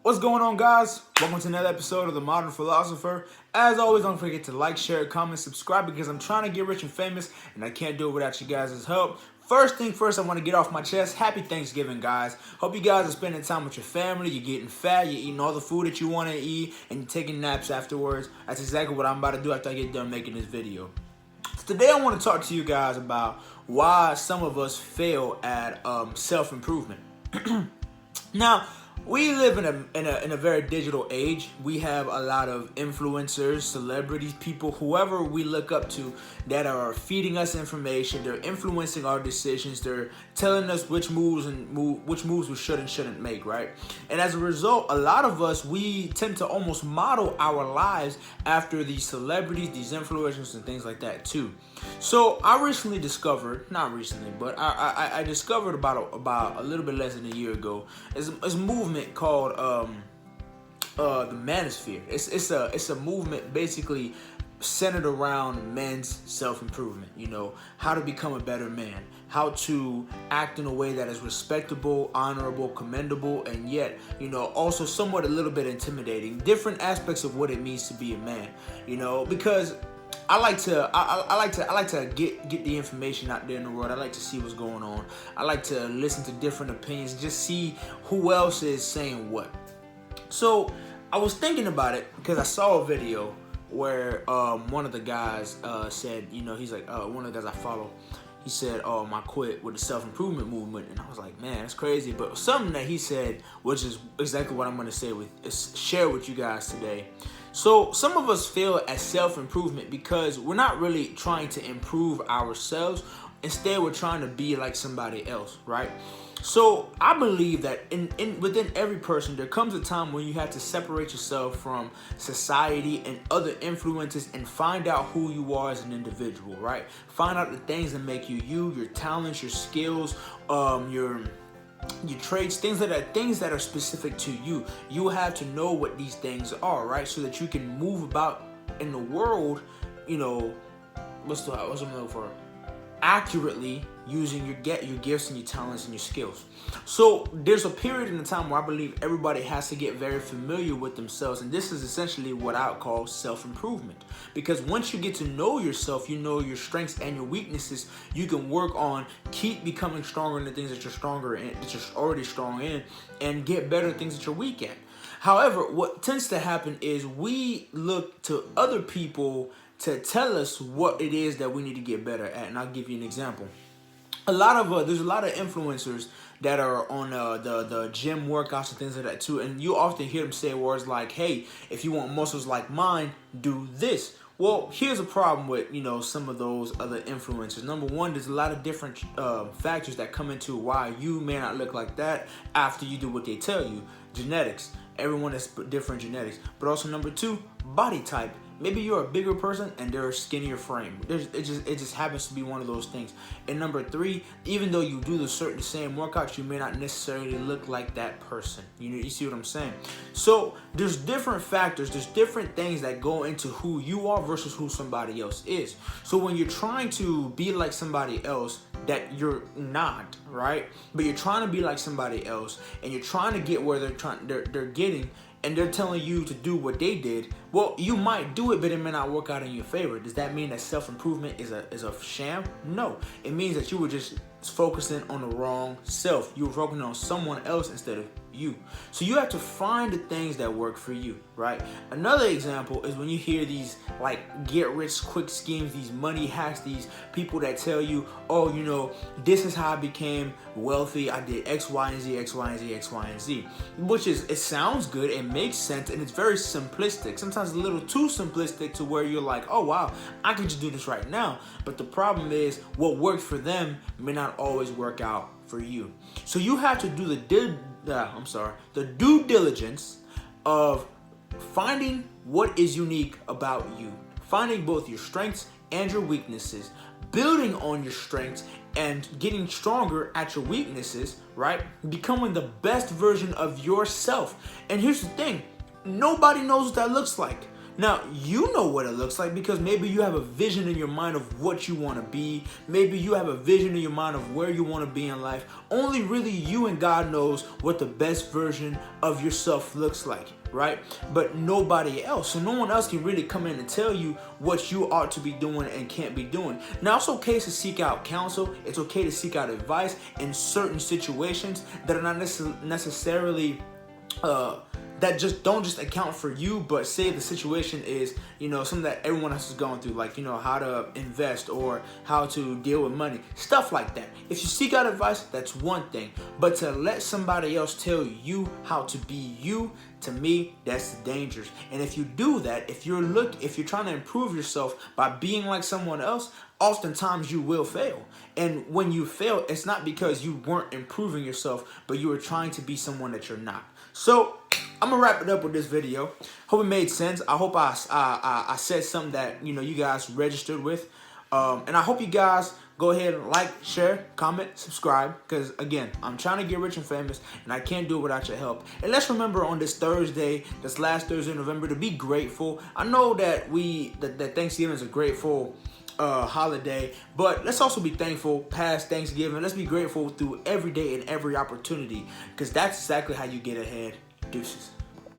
What's going on, guys? Welcome to another episode of The Modern Philosopher. As always, don't forget to like, share, comment, subscribe because I'm trying to get rich and famous and I can't do it without you guys' help. First thing first, I want to get off my chest. Happy Thanksgiving, guys. Hope you guys are spending time with your family. You're getting fat. You're eating all the food that you want to eat and you're taking naps afterwards. That's exactly what I'm about to do after I get done making this video. So today I want to talk to you guys about why some of us fail at self-improvement. Now, we live in a very digital age. We have a lot of influencers, celebrities, people, whoever we look up to that are feeding us information. They're influencing our decisions. They're telling us which moves we should and shouldn't make, right? And as a result, a lot of us, we tend to almost model our lives after these celebrities, these influencers, and things like that too. So I recently discovered, not recently, but I discovered about a little bit less than a year ago, is a movement called the Manosphere. It's a movement basically centered around men's self-improvement. You know, how to become a better man, how to act in a way that is respectable, honorable, commendable, and yet, you know, also somewhat a little bit intimidating. Different aspects of what it means to be a man. You know, because I like to get the information out there in the world. I like to see what's going on. I like to listen to different opinions, just see who else is saying what. So I was thinking about it because I saw a video where one of the guys said, you know, he's like, one of the guys I follow, he said, I quit with the self-improvement movement. And I was like, man, that's crazy. But something that he said, which is exactly what I'm going to share with you guys today. So some of us fail at self-improvement because we're not really trying to improve ourselves. Instead, we're trying to be like somebody else, right? So I believe that within every person, there comes a time when you have to separate yourself from society and other influences and find out who you are as an individual, right? Find out the things that make you you, your talents, your skills, your traits, things that are specific to you. You have to know what these things are, right? So that you can move about in the world, you know, what's I'm looking for? Accurately using your gifts and your talents and your skills. So there's a period in the time where I believe everybody has to get very familiar with themselves, and this is essentially what I would call self-improvement. Because once you get to know yourself, you know your strengths and your weaknesses, you can work on keep becoming stronger in the things that you're stronger in, that you're already strong in, and get better at things that you're weak at. However, what tends to happen is we look to other people to tell us what it is that we need to get better at. And I'll give you an example. There's a lot of influencers that are on the gym workouts and things like that too. And you often hear them say words like, hey, if you want muscles like mine, do this. Well, here's a problem with, you know, some of those other influencers. Number one, there's a lot of different factors that come into why you may not look like that after you do what they tell you. Genetics. Everyone has different genetics. But also number two, body type. Maybe you're a bigger person and they're a skinnier frame. It just happens to be one of those things. And number three, even though you do the same workouts, you may not necessarily look like that person. You see what I'm saying? So there's different factors, there's different things that go into who you are versus who somebody else is. So when you're trying to be like somebody else that you're not, right? But you're trying to be like somebody else and you're trying to get where they're getting, and they're telling you to do what they did, well, you might do it, but it may not work out in your favor. Does that mean that self-improvement is a sham? No. It means that you were just focusing on the wrong self. You were focusing on someone else instead of you. So you have to find the things that work for you, right? Another example is when you hear these like get rich quick schemes, these money hacks, these people that tell you, oh, you know, this is how I became wealthy. I did X, Y, and Z, X, Y, and Z, X, Y, and Z. Which is, it sounds good, it makes sense, and it's very simplistic. Sometimes a little too simplistic to where you're like, oh wow, I can just do this right now. But the problem is what worked for them may not always work out for you. So you have to do the due diligence of finding what is unique about you, finding both your strengths and your weaknesses, building on your strengths and getting stronger at your weaknesses, right? Becoming the best version of yourself. And here's the thing, nobody knows what that looks like. Now, you know what it looks like because maybe you have a vision in your mind of what you want to be. Maybe you have a vision in your mind of where you want to be in life. Only really you and God knows what the best version of yourself looks like, right? But nobody else. So no one else can really come in and tell you what you ought to be doing and can't be doing. Now, it's okay to seek out counsel. It's okay to seek out advice in certain situations that are not necessarily that just don't just account for you, but say the situation is, something that everyone else is going through, like, how to invest or how to deal with money, stuff like that. If you seek out advice, that's one thing, but to let somebody else tell you how to be you, to me, that's dangerous. And if you do that, if you're trying to improve yourself by being like someone else, oftentimes you will fail. And when you fail, it's not because you weren't improving yourself, but you were trying to be someone that you're not. So I'm gonna wrap it up with this video. Hope it made sense. I hope I said something that you guys registered with, and I hope you guys go ahead and like, share, comment, subscribe. Because again, I'm trying to get rich and famous, and I can't do it without your help. And let's remember on this Thursday, this last Thursday in November, to be grateful. I know that that Thanksgiving is a grateful holiday, but let's also be thankful past Thanksgiving. Let's be grateful through every day and every opportunity, because that's exactly how you get ahead. Deuces.